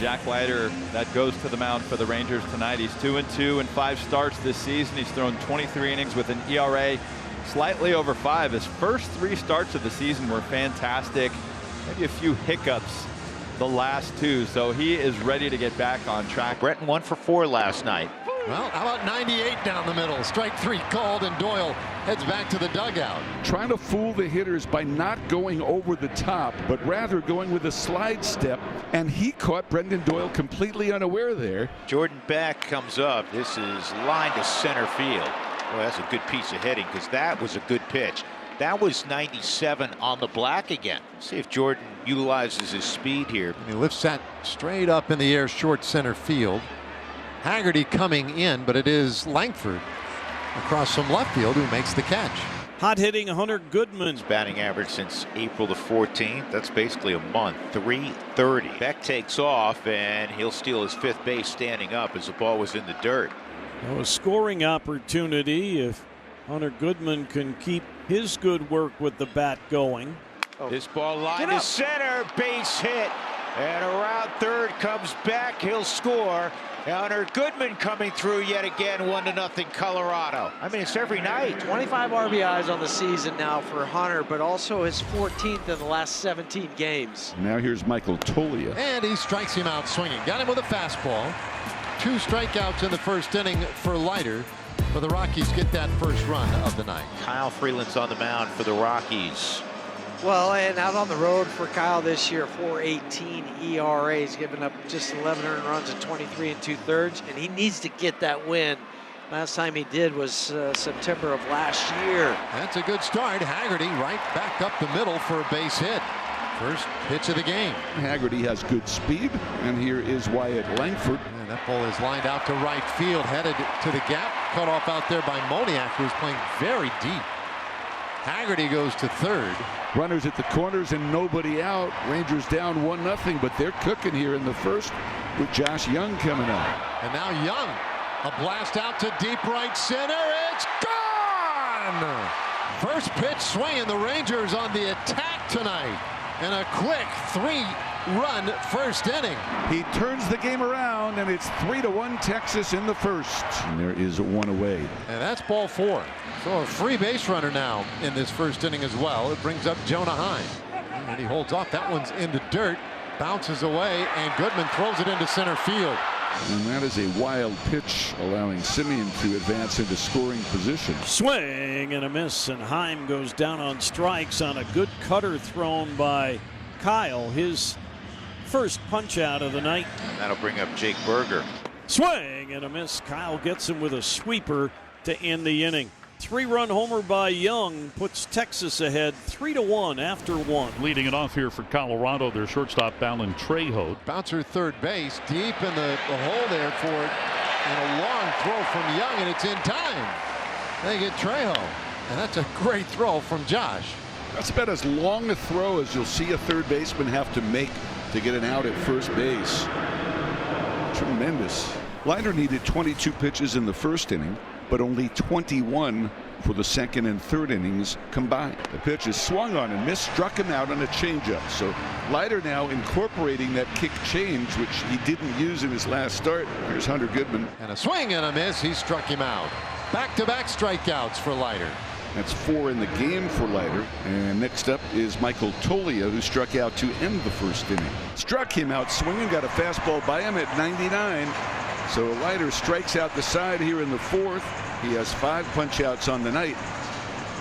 Jack Leiter, that goes to the mound for the Rangers tonight. He's 2-2 in 5 starts this season. He's thrown 23 innings with an ERA slightly over 5. His first 3 starts of the season were fantastic. Maybe a few hiccups the last 2, so he is ready to get back on track. Breton 1 for 4 last night. Well, how about 98 down the middle? Strike 3 called, and Doyle heads back to the dugout. Trying to fool the hitters by not going over the top, but rather going with a slide step, and he caught Brendan Doyle completely unaware there. Jordan Beck comes up. This is line to center field. Well, that's a good piece of hitting, because that was a good pitch. That was 97 on the black again. See if Jordan utilizes his speed here. And he lifts that straight up in the air, short center field. Haggerty coming in, but it is Langford across from left field who makes the catch. Hot hitting Hunter Goodman's batting average since April the 14th. That's basically a month. .330. Beck takes off, and he'll steal his 5th base standing up as the ball was in the dirt. a scoring opportunity if Hunter Goodman can keep his good work with the bat going. This ball line to center, base hit, and around third comes Beck. He'll score. Hunter Goodman coming through yet again, 1-0 Colorado. I mean, it's every night. 25 RBIs on the season now for Hunter, but also his 14th in the last 17 games. Now here's Michael Toglia. And he strikes him out swinging. Got him with a fastball. 2 strikeouts in the first inning for Leiter. But the Rockies get that first run of the night. Kyle Freeland's on the mound for the Rockies. Well, and out on the road for Kyle this year, 4.18 ERA. He's given up just 11 earned runs in 23 2/3, and he needs to get that win. Last time he did was September of last year. That's a good start. Haggerty right back up the middle for a base hit. First pitch of the game. Haggerty has good speed, and here is Wyatt Langford. And that ball is lined out to right field, headed to the gap. Cut off out there by Moniak, who's playing very deep. Haggerty goes to third. Runners at the corners and nobody out. Rangers down 1-0, but they're cooking here in the first with Josh Jung coming up. And now Jung, a blast out to deep right center. It's gone! First pitch swinging. The Rangers on the attack tonight. And a quick 3-run first inning. He turns the game around, and it's 3-1 Texas in the first. And there is one away. And that's ball 4. So a free base runner now in this first inning as well. It brings up Jonah Heim. And he holds off. That one's in the dirt. Bounces away, and Goodman throws it into center field. And that is a wild pitch, allowing Simeon to advance into scoring position. Swing and a miss, and Heim goes down on strikes on a good cutter thrown by Kyle. His first punch out of the night. And that'll bring up Jake Berger. Swing and a miss. Kyle gets him with a sweeper to end the inning. 3-run homer by Jung puts Texas ahead 3-1 after 1. Leading it off here for Colorado, their shortstop Alan Trejo. Bouncer third base, deep in the hole there for it. And a long throw from Jung, and it's in time. They get Trejo. And that's a great throw from Josh. That's about as long a throw as you'll see a third baseman have to make to get an out at first base. Tremendous. Leiter needed 22 pitches in the first inning, but only 21 for the second and third innings combined. The pitch is swung on and missed, struck him out on a changeup. So Leiter now incorporating that kick change, which he didn't use in his last start. Here's Hunter Goodman. And a swing and a miss. He struck him out. Back-to-back strikeouts for Leiter. That's 4 in the game for Leiter. And next up is Michael Toglia, who struck out to end the first inning. Struck him out swinging, got a fastball by him at 99. So Leiter strikes out the side here in the fourth. He has 5 punch-outs on the night.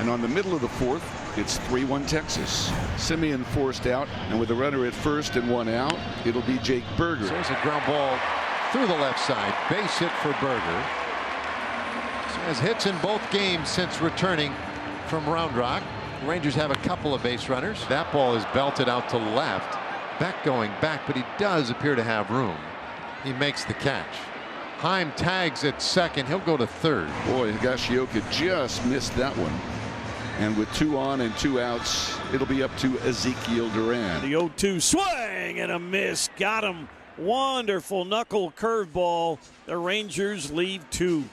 And on the middle of the fourth, it's 3-1 Texas. Simeon forced out, and with a runner at first and 1 out, it'll be Jake Berger. So there's a ground ball through the left side. Base hit for Berger. So has hits in both games since returning from Round Rock. Rangers have a couple of base runners. That ball is belted out to left. Beck going back, but he does appear to have room. He makes the catch. Heim tags at second. He'll go to third. Boy, Higashioka just missed that one. And with 2 on and 2 outs, it'll be up to Ezekiel Duran. The 0-2 swing and a miss. Got him. Wonderful knuckle curveball. The Rangers lead 2.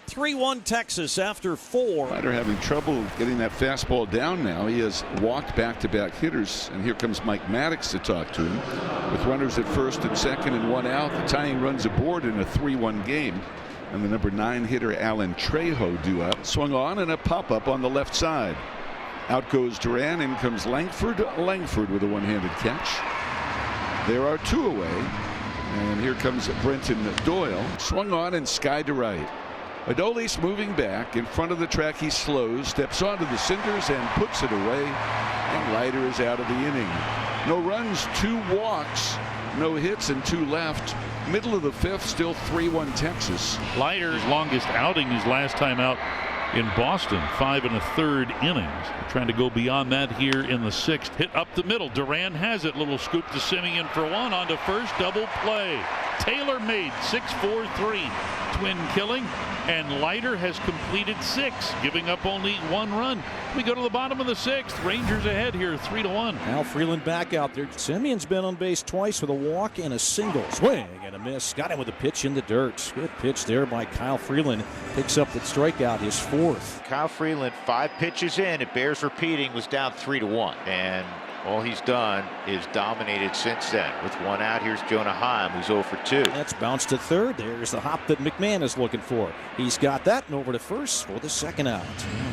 3-1 Texas after 4. Leiter having trouble getting that fastball down now. He has walked back-to-back hitters, and here comes Mike Maddox to talk to him. With runners at first and second and 1 out, the tying runs aboard in a 3-1 game. And the number 9 hitter Alan Trejo due up. Swung on and a pop-up on the left side. Out goes Duran, in comes Langford. Langford with a one-handed catch. There are 2 away. And here comes Brenton Doyle. Swung on and skied to right. Adolis moving back in front of the track. He slows, steps onto the cinders and puts it away. And Leiter is out of the inning. No runs, 2 walks, no hits, and 2 left. Middle of the 5th, still 3-1 Texas. Leiter's longest outing his last time out in Boston, 5 1/3 innings. Trying to go beyond that here in the 6th. Hit up the middle. Duran has it. Little scoop to Simeon for 1 on to first. Double play. Taylor made 6-4-3. Twin killing, and Leiter has completed 6, giving up only 1 run. We go to the bottom of the 6th. Rangers ahead here, 3-1. Now Freeland back out there. Simeon's been on base twice with a walk and a single. Swing and a miss. Got him with a pitch in the dirt. Good pitch there by Kyle Freeland. Picks up the strikeout, his 4th. Kyle Freeland, 5 pitches in, it bears repeating, was down 3-1. And all he's done is dominated since then. With 1 out, here's Jonah Heim, who's 0 for 2. That's bounced to third. There's the hop that McMahon is looking for. He's got that, and over to first for the 2nd out.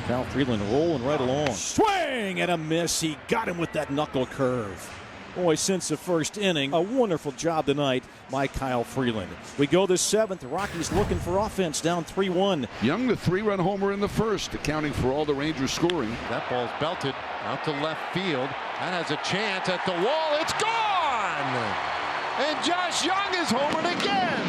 Kyle Freeland rolling right along. Swing and a miss. He got him with that knuckle curve. Boy, since the 1st inning, a wonderful job tonight by Kyle Freeland. We go the 7th. The Rockies looking for offense, down 3-1. Young, the 3-run homer in the 1st, accounting for all the Rangers scoring. That ball's belted out to left field. That has a chance at the wall. It's gone! And Josh Jung is homered again.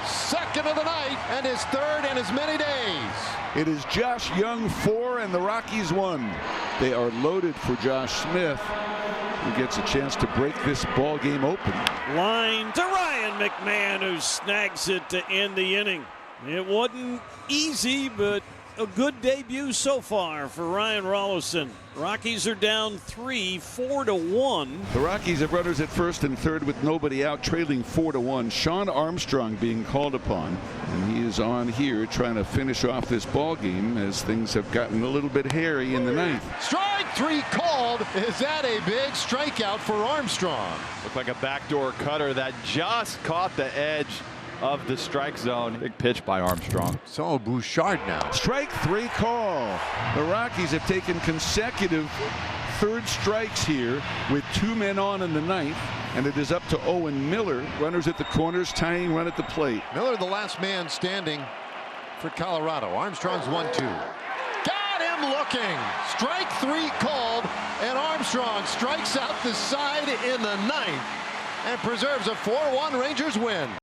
2nd of the night and his 3rd in as many days. It is Josh Jung 4 and the Rockies 1. They are loaded for Josh Smith, who gets a chance to break this ball game open. Line to Ryan McMahon, who snags it to end the inning. It wasn't easy, but a good debut so far for Ryan Rolison. Rockies are down 3, 4-1. The Rockies have runners at first and third with nobody out, trailing 4-1. Sean Armstrong being called upon, and he is on here trying to finish off this ball game as things have gotten a little bit hairy in the 9th. Strike 3 called. Is that a big strikeout for Armstrong? Looked like a backdoor cutter that just caught the edge of the strike zone. Big pitch by Armstrong. So Bouchard now. Strike 3 call. The Rockies have taken consecutive 3rd strikes here with 2 men on in the 9th, and it is up to Owen Miller. Runners at the corners, tying run at the plate. Miller, the last man standing for Colorado. Armstrong's 1-2. Got him looking. Strike 3 called, and Armstrong strikes out the side in the 9th and preserves a 4-1 Rangers win.